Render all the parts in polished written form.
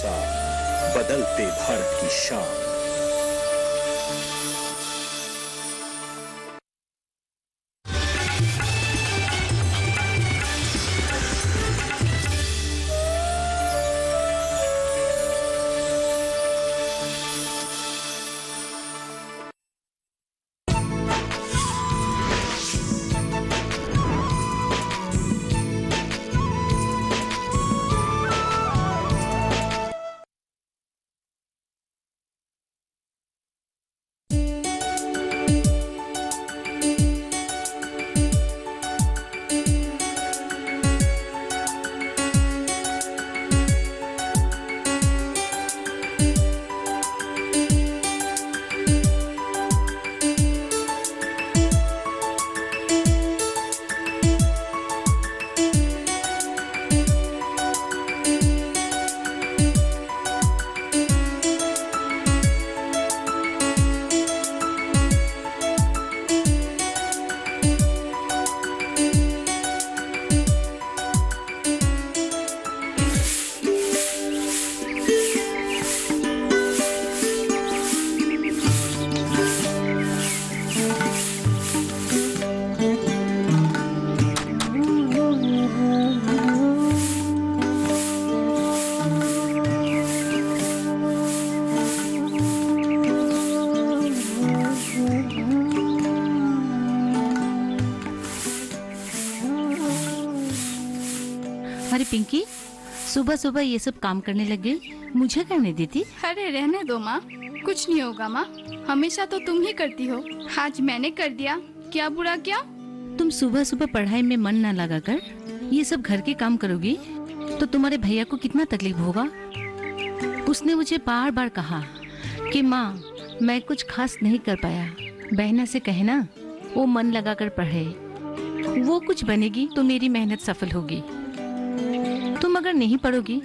भरोसा, बदलते भारत की शान। अरे पिंकी, सुबह सुबह ये सब काम करने लगे, मुझे करने देती? अरे रहने दो माँ, कुछ नहीं होगा माँ। हमेशा तो तुम ही करती हो, आज मैंने कर दिया, क्या बुरा क्या? तुम सुबह सुबह पढ़ाई में मन न लगा कर ये सब घर के काम करोगी तो तुम्हारे भैया को कितना तकलीफ होगा। उसने मुझे बार बार कहा कि माँ मैं कुछ खास नहीं कर पाया, बहना से कहना वो मन लगा कर पढ़े, वो कुछ बनेगी तो मेरी मेहनत सफल होगी। तुम अगर नहीं पढ़ोगी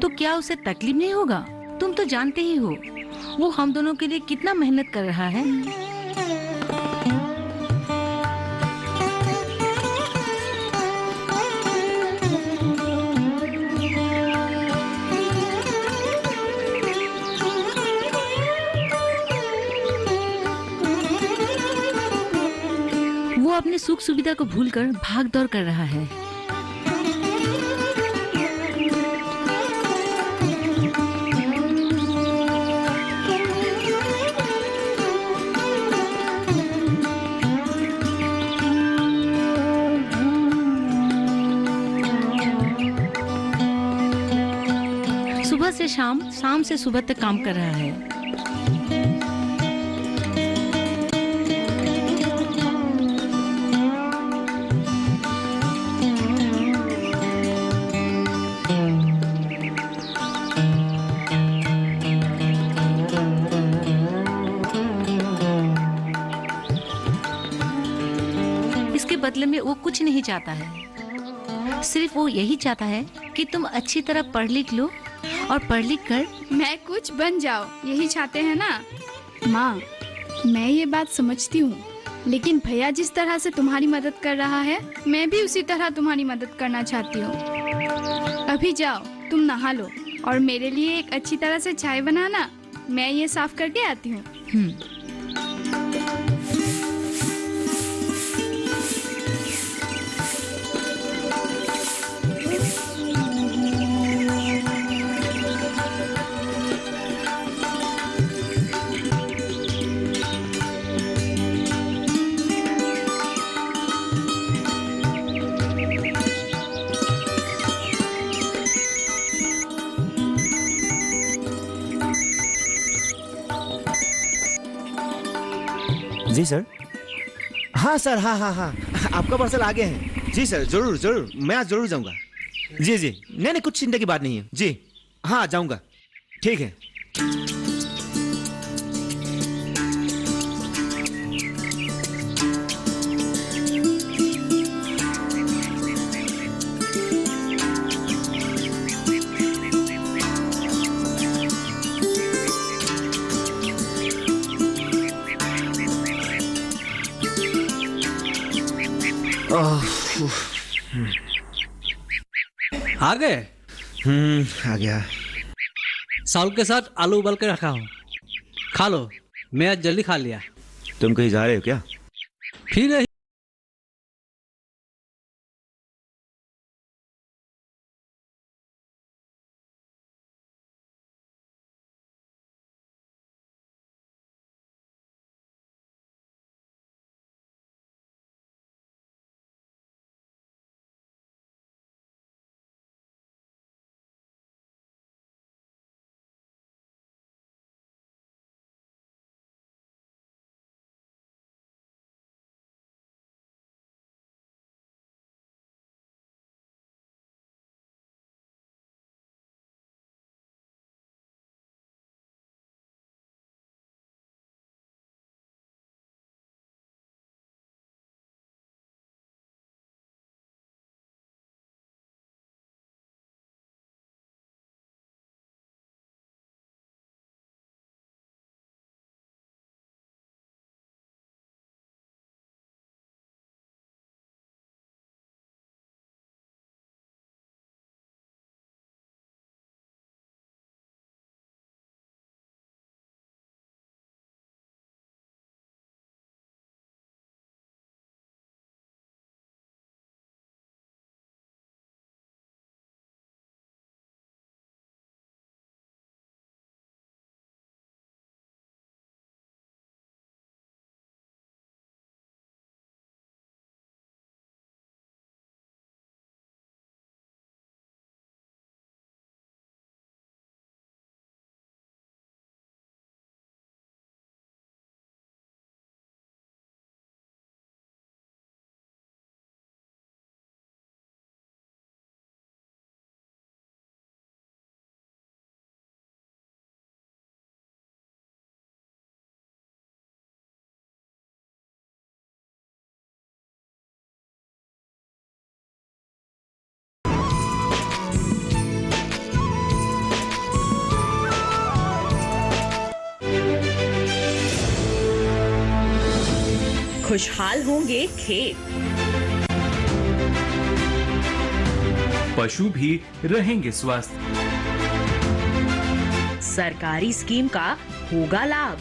तो क्या उसे तकलीफ नहीं होगा? तुम तो जानते ही हो वो हम दोनों के लिए कितना मेहनत कर रहा है। वो अपने सुख सुविधा को भूलकर भाग दौड़ कर रहा है। सुबह से शाम, शाम से सुबह तक काम कर रहा है। इसके बदले में वो कुछ नहीं चाहता है, सिर्फ वो यही चाहता है कि तुम अच्छी तरह पढ़ लिख लो और पढ़ लिख कर मैं कुछ बन जाओ, यही चाहते हैं ना माँ। मैं ये बात समझती हूँ, लेकिन भैया जिस तरह से तुम्हारी मदद कर रहा है, मैं भी उसी तरह तुम्हारी मदद करना चाहती हूँ। अभी जाओ, तुम नहा लो और मेरे लिए एक अच्छी तरह से चाय बनाना, मैं ये साफ करके आती हूँ। जी सर। हाँ सर, हाँ हाँ हाँ, आपका पार्सल आ गया है। जी सर, जरूर जरूर, मैं आज जरूर जाऊंगा। जी जी, नहीं नहीं, कुछ चिंता की बात नहीं है। जी हाँ, जाऊंगा, ठीक है। आ गए? आ गया। चावल के साथ आलू उबाल के रखा हूँ, खा लो। मैं आज जल्दी खा लिया। तुम कहीं जा रहे हो क्या? फिर खुशहाल होंगे खेत, पशु भी रहेंगे स्वस्थ। सरकारी स्कीम का होगा लाभ,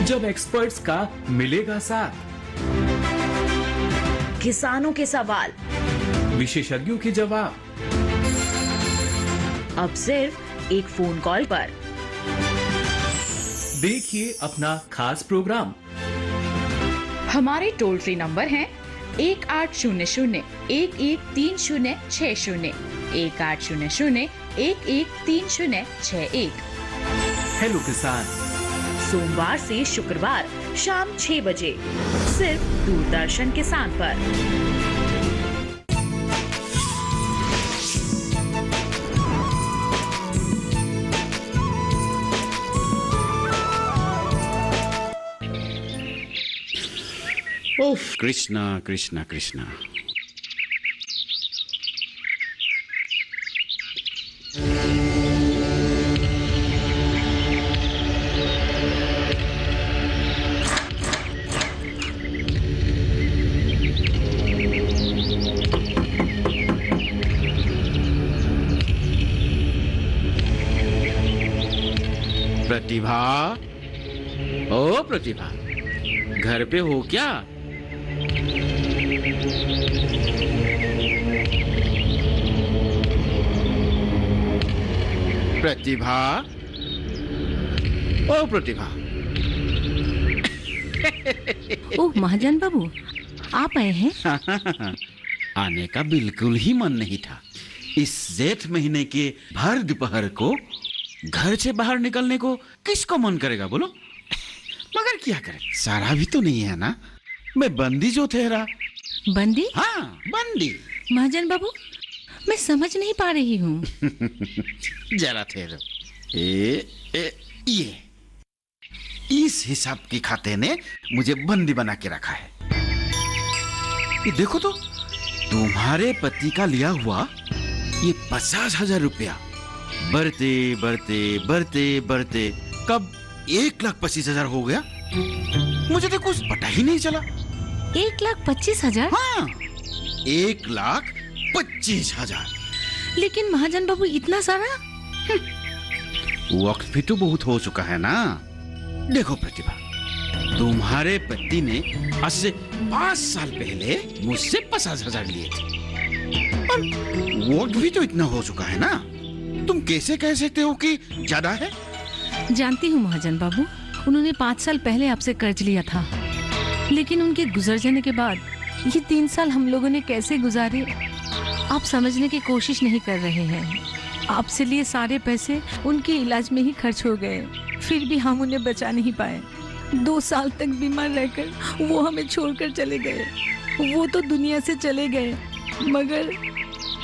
जब एक्सपर्ट्स का मिलेगा साथ, किसानों के सवाल, विशेषज्ञों के जवाब, अब सिर्फ एक फोन कॉल पर। देखिए अपना खास प्रोग्राम। हमारे टोल फ्री नंबर हैं 1800-113060, 1800-113061। हेलो किसान, सोमवार से शुक्रवार शाम 6 बजे सिर्फ दूरदर्शन किसान पर। ओफ, कृष्णा कृष्णा कृष्णा। प्रतिभा, ओ प्रतिभा, घर पे हो क्या? प्रतिभा, ओ प्रतिभा। ओह महाजन बाबू, आप आए हैं? आने का बिल्कुल ही मन नहीं था। इस जेठ महीने के भर दोपहर को घर से बाहर निकलने को किसको मन करेगा बोलो? मगर क्या करें, सारा भी तो नहीं है ना। मैं बंदी जो ठहरा। बंदी? हाँ, बंदी। महाजन बाबू, मैं समझ नहीं पा रही हूँ। जरा ठहरो। ये इस हिसाब की खाते ने मुझे बंदी बना के रखा है। ये देखो तो, तुम्हारे पति का लिया हुआ ये 50,000 रुपया बढ़ते बढ़ते बढ़ते बढ़ते कब 1,25,000 हो गया। मुझे तो कुछ पता ही नहीं चला। 1,25,000? हाँ, 1,25,000। लेकिन महाजन बाबू इतना सारा? वक्त भी तो बहुत हो चुका है ना। देखो प्रतिभा, तुम्हारे पति ने आज से 5 साल पहले मुझसे 50,000 लिए थे और वक्त भी तो इतना हो चुका है ना। तुम कैसे कह सकते हो कि ज्यादा है? जानती हूँ महाजन बाबू, उन्होंने 5 साल पहले आपसे कर्ज लिया था, लेकिन उनके गुजर जाने के बाद ये 3 साल हम लोगों ने कैसे गुजारे आप समझने की कोशिश नहीं कर रहे हैं। आपसे लिए सारे पैसे उनके इलाज में ही खर्च हो गए, फिर भी हम उन्हें बचा नहीं पाए। 2 साल तक बीमार रहकर वो हमें छोड़कर चले गए। वो तो दुनिया से चले गए, मगर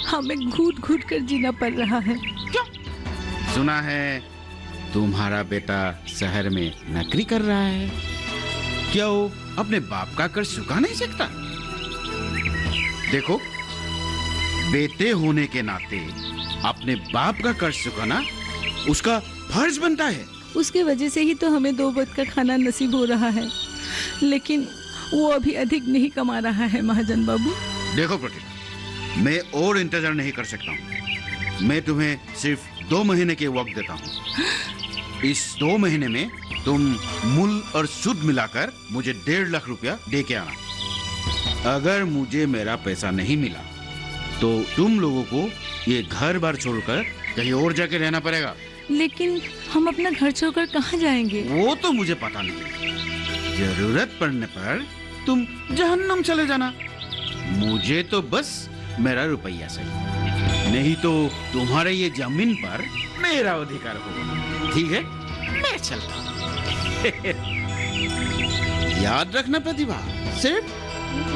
हमें घूट घूट कर जीना पड़ रहा है। क्यों? सुना है तुम्हारा बेटा शहर में नौकरी कर रहा है। क्या वो अपने बाप का कर्ज चुका नहीं सकता? देखो, बेटे होने के नाते अपने बाप का कर्ज चुकाना उसका फर्ज बनता है। उसके वजह से ही तो हमें 2 वक्त का खाना नसीब हो रहा है, लेकिन वो अभी अधिक नहीं कमा रहा है महाजन बाबू। देखो प्रतिभा, मैं और इंतजार नहीं कर सकता हूँ। मैं तुम्हें सिर्फ 2 महीने के वक्त देता हूँ। इस 2 महीने में तुम मूल और सूद मिलाकर मुझे 1.5 लाख रुपया दे के आना। अगर मुझे मेरा पैसा नहीं मिला तो तुम लोगों को ये घर बार छोड़कर कहीं और जाके रहना पड़ेगा। लेकिन हम अपना घर छोड़कर कहाँ जाएंगे? वो तो मुझे पता नहीं। जरूरत पड़ने पर तुम जहन्नम चले जाना। मुझे तो बस मेरा रुपया चाहिए, नहीं तो तुम्हारे ये जमीन पर मेरा अधिकार होगा। ठीक है, मैं चलता हूँ। याद रखना प्रतिभा, सिर्फ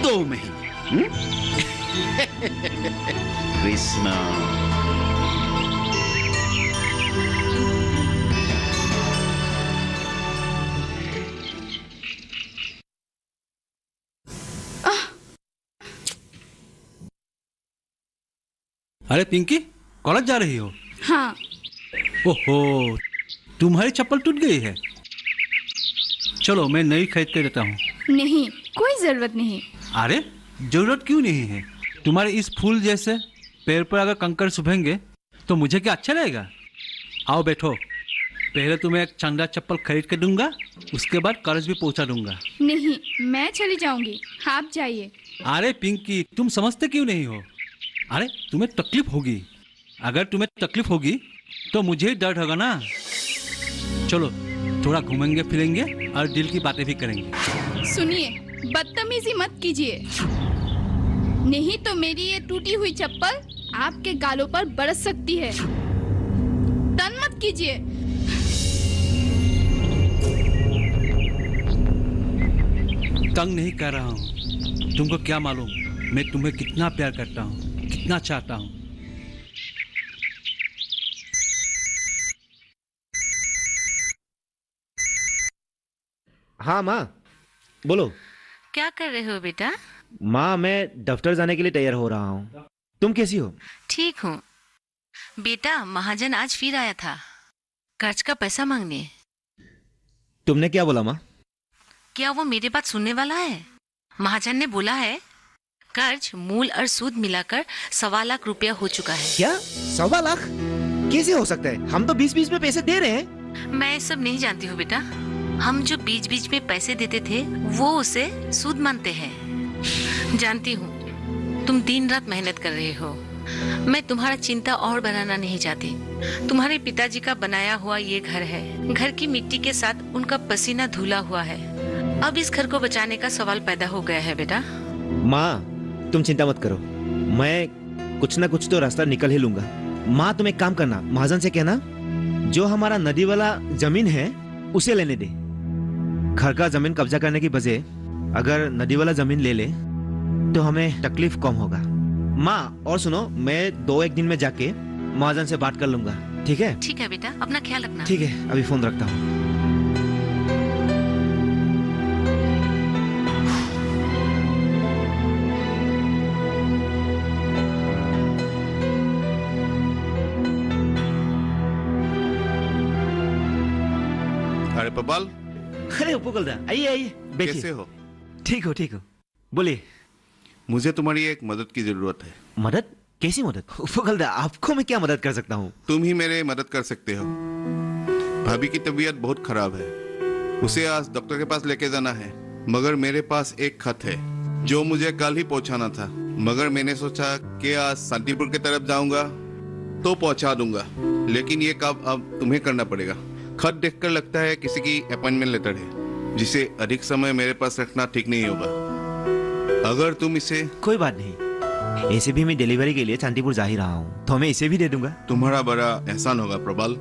2 महीने। कृष्णा। अरे पिंकी, कॉलेज जा रही हो? हाँ। ओहो, तुम्हारी चप्पल टूट गई है। चलो मैं नई खरीद के देता हूँ। नहीं, कोई जरूरत नहीं। अरे जरूरत क्यों नहीं है? तुम्हारे इस फूल जैसे पैर पर अगर कंकड़ चुभेंगे तो मुझे क्या अच्छा लगेगा? आओ बैठो। पहले तुम्हें एक चंदा चप्पल खरीद के दूंगा, उसके बाद कर्ज भी पहुंचा दूंगा। नहीं, मैं चली जाऊंगी, आप जाइए। अरे पिंकी, तुम समझते क्यों नहीं हो? अरे तुम्हें तकलीफ होगी। अगर तुम्हें तकलीफ होगी तो मुझे ही दर्द होगा ना। चलो थोड़ा घूमेंगे फिरेंगे और दिल की बातें भी करेंगे। सुनिए, बदतमीजी मत कीजिए, नहीं तो मेरी ये टूटी हुई चप्पल आपके गालों पर बरस सकती है। तंग मत कीजिए। तंग नहीं कर रहा हूँ। तुमको क्या मालूम मैं तुम्हें कितना प्यार करता हूँ, कितना चाहता हूँ। हाँ माँ, बोलो। क्या कर रहे हो बेटा? माँ, मैं दफ्तर जाने के लिए तैयार हो रहा हूँ। तुम कैसी हो? ठीक हूँ बेटा। महाजन आज फिर आया था कर्ज का पैसा मांगने। तुमने क्या बोला माँ? क्या वो मेरी बात सुनने वाला है? महाजन ने बोला है कर्ज मूल और सूद मिलाकर 1.25 लाख रुपया हो चुका है। क्या 1.25 लाख? कैसे हो सकता है? हम तो 20-20 में पैसे दे रहे हैं। मैं ये सब नहीं जानती हूँ बेटा। हम जो बीच बीच में पैसे देते थे वो उसे सूद मानते हैं। जानती हूँ तुम दिन रात मेहनत कर रहे हो। मैं तुम्हारा चिंता और बढ़ाना नहीं चाहती। तुम्हारे पिताजी का बनाया हुआ ये घर है, घर की मिट्टी के साथ उनका पसीना धुला हुआ है। अब इस घर को बचाने का सवाल पैदा हो गया है बेटा। माँ, तुम चिंता मत करो, मैं कुछ ना कुछ तो रास्ता निकल ही लूंगा। माँ, तुम एक काम करना, महाजन से कहना जो हमारा नदी वाला जमीन है उसे लेने दे। घर का जमीन कब्जा करने की बजाय अगर नदी वाला जमीन ले ले तो हमें तकलीफ कम होगा। माँ, और सुनो, मैं 2-1 दिन में जाके महाजन से बात कर लूंगा। ठीक है? ठीक है बेटा, अपना ख्याल रखना। ठीक है, अभी फोन रखता हूँ। अरे पपाल, अरे उपकुल दा, आइए आइए, बैठिए। कैसे हो? ठीक हो, ठीक हो। बोलिए। मुझे तुम्हारी एक मदद की जरूरत है। मदद? कैसी मदद? फुकल दा, आपको मैं क्या मदद कर सकता हूँ? तुम ही मेरे मदद कर सकते हो। भाभी की तबीयत बहुत खराब है, उसे आज डॉक्टर के पास लेके जाना है। मगर मेरे पास एक खत है जो मुझे कल ही पहुंचाना था, मगर मैंने सोचा कि आज शांतिपुर की तरफ जाऊंगा तो पहुंचा दूंगा, लेकिन ये काम अब तुम्हें करना पड़ेगा। खत देखकर लगता है किसी की अपॉइंटमेंट लेटर है, जिसे अधिक समय मेरे पास रखना ठीक नहीं होगा। अगर तुम इसे... कोई बात नहीं, ऐसे भी मैं डिलीवरी के लिए शांतिपुर जा ही रहा हूँ, तो मैं इसे भी दे दूंगा। तुम्हारा बड़ा एहसान होगा प्रबल।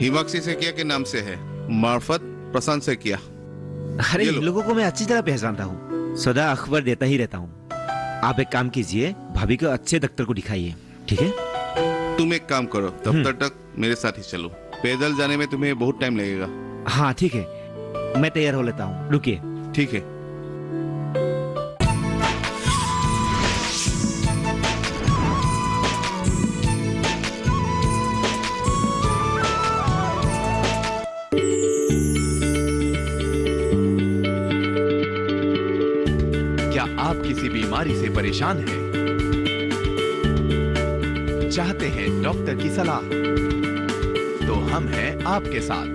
हिमाक्षी सेकिया के नाम से है, मार्फत प्रशांत सेकिया। अरे इन लोगों को मैं अच्छी तरह पहचानता हूँ, सदा अखबार देता ही रहता हूँ। आप एक काम कीजिए, भाभी को अच्छे डॉक्टर को दिखाइए, ठीक है? तुम एक काम करो, दफ्तर तक मेरे साथ ही चलो। पैदल जाने में तुम्हें बहुत टाइम लगेगा। हाँ ठीक है, मैं तैयार हो लेता हूँ, रुकिए। ठीक है। क्या आप किसी बीमारी से परेशान हैं? चाहते हैं डॉक्टर की सलाह? तो हम हैं आपके साथ,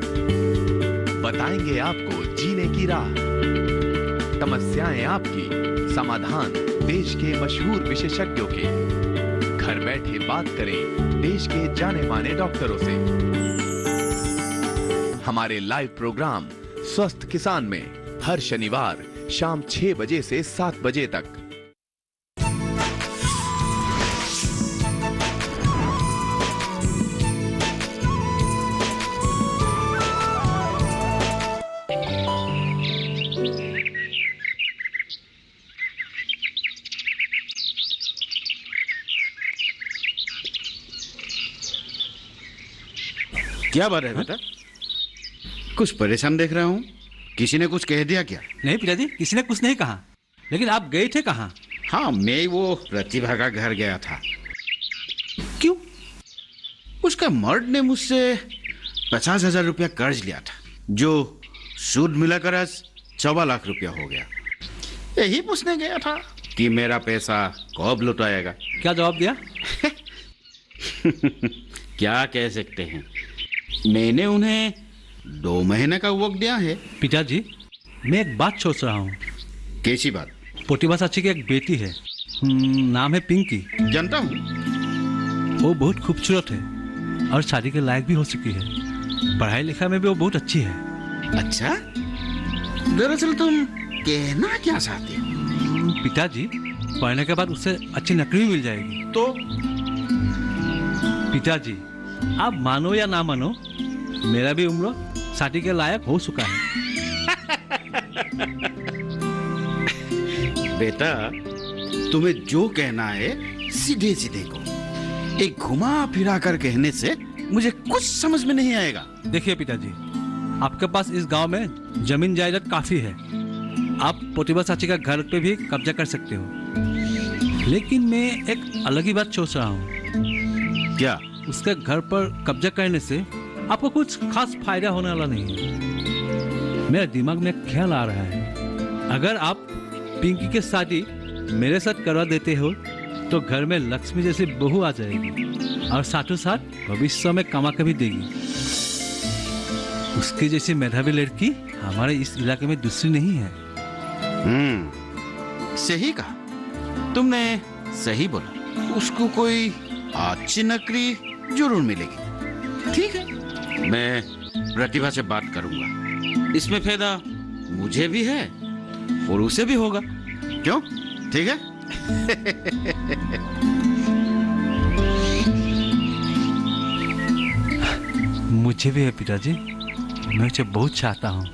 बताएंगे आपको जीने की राह। समस्याएं आपकी, समाधान देश के मशहूर विशेषज्ञों के। घर बैठे बात करें देश के जाने माने डॉक्टरों से। हमारे लाइव प्रोग्राम स्वस्थ किसान में हर शनिवार शाम 6 बजे से 7 बजे तक। क्या बात है बेटा? कुछ परेशान देख रहा हूँ, किसी ने कुछ कह दिया क्या? नहीं पिताजी, किसी ने कुछ नहीं कहा, लेकिन आप गए थे कहाँ? हाँ, मैं वो प्रतिभा का घर गया था। क्यों? उसका मर्द ने मुझसे 50,000 रुपया कर्ज लिया था, जो सूद मिलाकर आज 1.25 लाख रुपया हो गया। यही पूछने गया था कि मेरा पैसा कब लौटाएगा। क्या जवाब दिया? क्या कह सकते हैं, मैंने उन्हें 2 महीने का वक्त दिया है। पिताजी, मैं एक बात सोच रहा हूँ। कैसी बात? प्रतिभा चाची की एक बेटी है, नाम है पिंकी। जानता हूँ। वो बहुत खूबसूरत है और शादी के लायक भी हो चुकी है। पढ़ाई लिखाई में भी वो बहुत अच्छी है। अच्छा, दरअसल तुम कहना क्या चाहते हो? पिताजी, पढ़ने के बाद उससे अच्छी नौकरी भी मिल जाएगी। तो पिताजी, आप मानो या ना मानो, मेरा भी उम्र शादी के लायक हो चुका है। बेटा, तुम्हें जो कहना है सीधे सीधे को, एक घुमा फिरा कर कहने से मुझे कुछ समझ में नहीं आएगा। देखिए पिताजी, आपके पास इस गांव में जमीन जायदाद काफी है, आप प्रतिभा चाची का घर पे भी कब्जा कर सकते हो। लेकिन मैं एक अलग ही बात सोच रहा हूँ। क्या? उसके घर पर कब्जा करने से आपको कुछ खास फायदा होने वाला नहीं है। मेरे दिमाग में एक ख्याल आ रहा है, अगर आप पिंकी की शादी मेरे साथ करवा देते हो तो घर में लक्ष्मी जैसी बहू आ जाएगी और साथों साथ भविष्य में कमा के भी देगी। उसकी जैसी मेधावी लड़की हमारे इस इलाके में दूसरी नहीं है। सही कहा तुमने, सही बोला। उसको कोई अच्छी नौकरी जरूर मिलेगी। ठीक है, मैं प्रतिभा से बात करूंगा। इसमें फायदा मुझे भी है और उसे भी होगा। क्यों? ठीक है। मुझे भी है पिताजी, मैं उसे बहुत चाहता हूँ।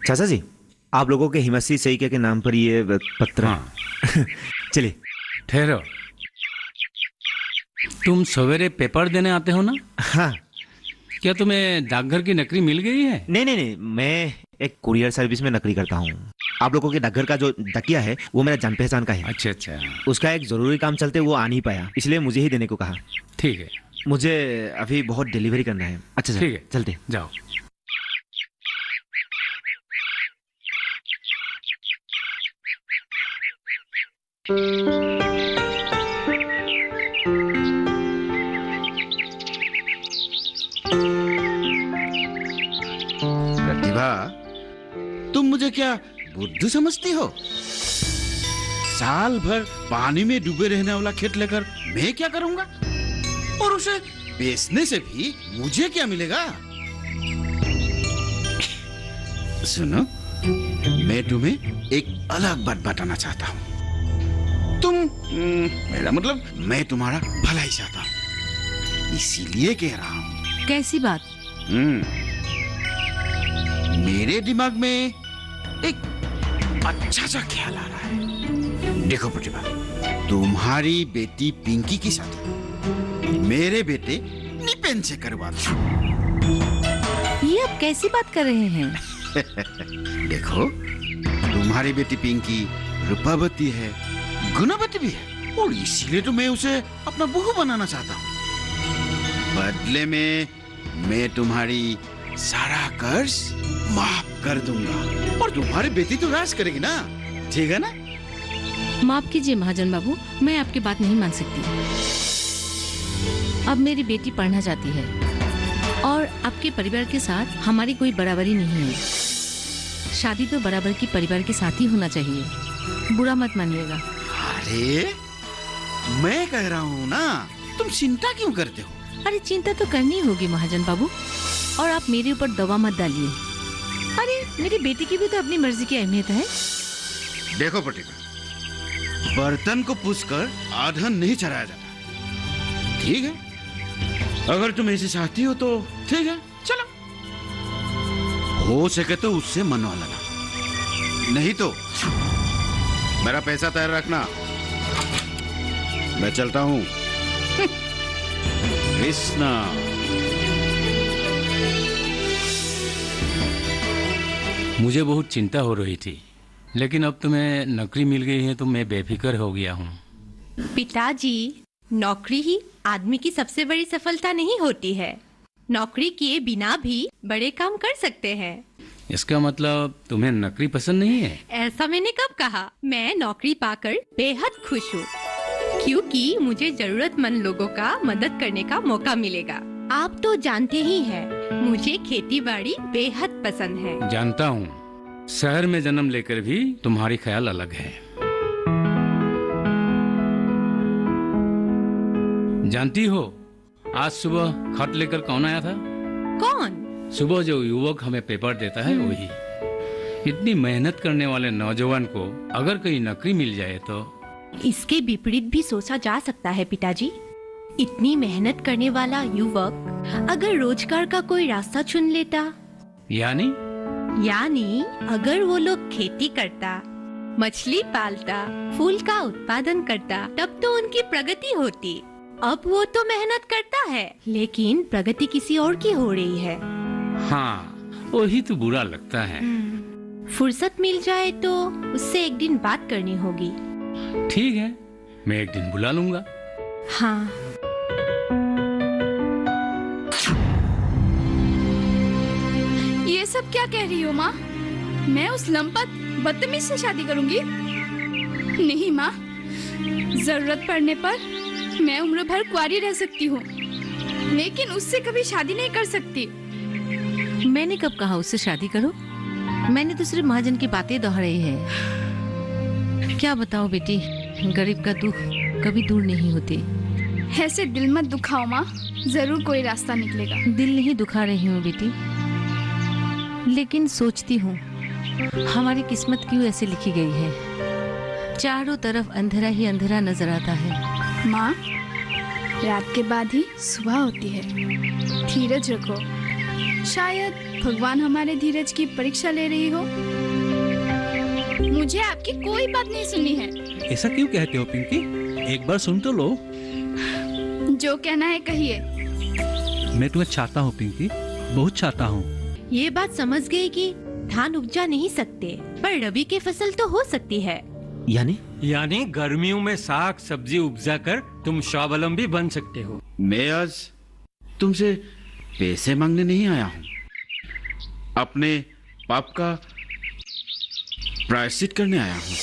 चाचा जी, आप लोगों के हिमाश्री सईके के नाम पर ये पत्र। हाँ। चलिए। ठहरो, तुम सवेरे पेपर देने आते हो ना? हाँ। क्या तुम्हें डाकघर की नौकरी मिल गई है? नहीं, मैं एक कुरियर सर्विस में नौकरी करता हूँ। आप लोगों के डाकघर का जो तकिया है वो मेरा जान पहचान का है। अच्छा। उसका एक जरूरी काम चलते वो आ नहीं पाया, इसलिए मुझे ही देने को कहा। ठीक है। मुझे अभी बहुत डिलीवरी करना है। अच्छा ठीक है, चलते जाओ। प्रतिभा, तुम मुझे क्या बुद्धू समझती हो? साल भर पानी में डूबे रहने वाला खेत लेकर मैं क्या करूंगा? और उसे बेचने से भी मुझे क्या मिलेगा? सुनो, मैं तुम्हें एक अलग बात बताना चाहता हूँ। मेरा मतलब मैं तुम्हारा भला ही चाहता हूँ, इसीलिए कह रहा हूँ। कैसी बात? मेरे दिमाग में एक अच्छा सा ख्याल आ रहा है। देखो प्रतिभा, तुम्हारी बेटी पिंकी की शादी मेरे बेटे निपेन से करवा दो। ये आप कैसी बात कर रहे हैं? देखो, तुम्हारी बेटी पिंकी रूपावती है, गुणवती भी है, और इसीलिए तो मैं उसे अपना बहू बनाना चाहता हूँ। बदले में मैं तुम्हारी सारा कर्ज माफ कर दूंगा, और तुम्हारी बेटी तो राज करेगी ना, ठीक है ना? माफ कीजिए महाजन बाबू, मैं आपकी बात नहीं मान सकती। अब मेरी बेटी पढ़ना चाहती है और आपके परिवार के साथ हमारी कोई बराबरी नहीं है। शादी तो बराबर की परिवार के साथ ही होना चाहिए, बुरा मत मानिएगा। अरे मैं कह रहा हूँ ना, तुम चिंता क्यों करते हो? अरे चिंता तो करनी होगी महाजन बाबू, और आप मेरे ऊपर दवा मत डालिए। अरे मेरी बेटी की भी तो अपनी मर्जी की अहमियत है। देखो प्रतिभा, बर्तन को पूछकर आधा नहीं चढ़ाया जाता, ठीक है? अगर तुम ऐसे चाहती हो तो ठीक है, चलो। हो सके तो उससे मनवा लेना, नहीं तो मेरा पैसा तैयार रखना, मैं चलता हूँ। कृष्णा। मुझे बहुत चिंता हो रही थी, लेकिन अब तुम्हें नौकरी मिल गई है तो मैं बेफिक्र हो गया हूँ। पिताजी, नौकरी ही आदमी की सबसे बड़ी सफलता नहीं होती है। नौकरी किए बिना भी बड़े काम कर सकते हैं। इसका मतलब तुम्हें नौकरी पसंद नहीं है? ऐसा मैंने कब कहा? मैं नौकरी पाकर बेहद खुश हूँ, क्योंकि मुझे जरूरतमंद लोगों का मदद करने का मौका मिलेगा। आप तो जानते ही हैं, मुझे खेती बाड़ी बेहद पसंद है। जानता हूँ, शहर में जन्म लेकर भी तुम्हारी ख्याल अलग है। जानती हो, आज सुबह खत लेकर कौन आया था? कौन? सुबह जो युवक हमें पेपर देता है वही। इतनी मेहनत करने वाले नौजवान को अगर कहीं नौकरी मिल जाए तो। इसके विपरीत भी सोचा जा सकता है पिताजी। इतनी मेहनत करने वाला युवक अगर रोजगार का कोई रास्ता चुन लेता, यानी अगर वो लोग खेती करता, मछली पालता, फूल का उत्पादन करता, तब तो उनकी प्रगति होती। अब वो तो मेहनत करता है, लेकिन प्रगति किसी और की हो रही है। हाँ, वही तो बुरा लगता है। फुर्सत मिल जाए तो उससे एक दिन बात करनी होगी। ठीक है, मैं एक दिन बुला लूंगा। हाँ। ये सब क्या कह रही हो माँ? मैं उस लंपट बदतमीज से शादी करूंगी? नहीं माँ, जरूरत पड़ने पर मैं उम्र भर कुंवारी रह सकती हूँ, लेकिन उससे कभी शादी नहीं कर सकती। मैंने कब कहा उससे शादी करो? मैंने तो सिर्फ महाजन की बातें दोहराई है। क्या बताओ बेटी, गरीब का दुख कभी दूर नहीं होती। ऐसे दिल मत दुखाओ माँ, जरूर कोई रास्ता निकलेगा। दिल नहीं दुखा रही हूँ बेटी, लेकिन सोचती हूँ हमारी किस्मत क्यों ऐसे लिखी गई है। चारों तरफ अंधेरा ही अंधेरा नजर आता है। माँ, रात के बाद ही सुबह होती है, धीरज रखो। शायद भगवान हमारे धीरज की परीक्षा ले रही हो। मुझे आपकी कोई बात नहीं सुननी है। ऐसा क्यों कहते हो पिंकी? एक बार सुन तो लो। जो कहना है कहिए। मैं तुम्हें चाहता हूँ पिंकी, बहुत चाहता हूँ। ये बात समझ गई कि धान उपजा नहीं सकते, पर रबी की फसल तो हो सकती है। यानी गर्मियों में साग सब्जी उपजा कर तुम स्वावलंबी बन सकते हो। मैं आज तुमसे पैसे मांगने नहीं आया हूँ, अपने पाप का प्रायश्चित करने आया हूँ।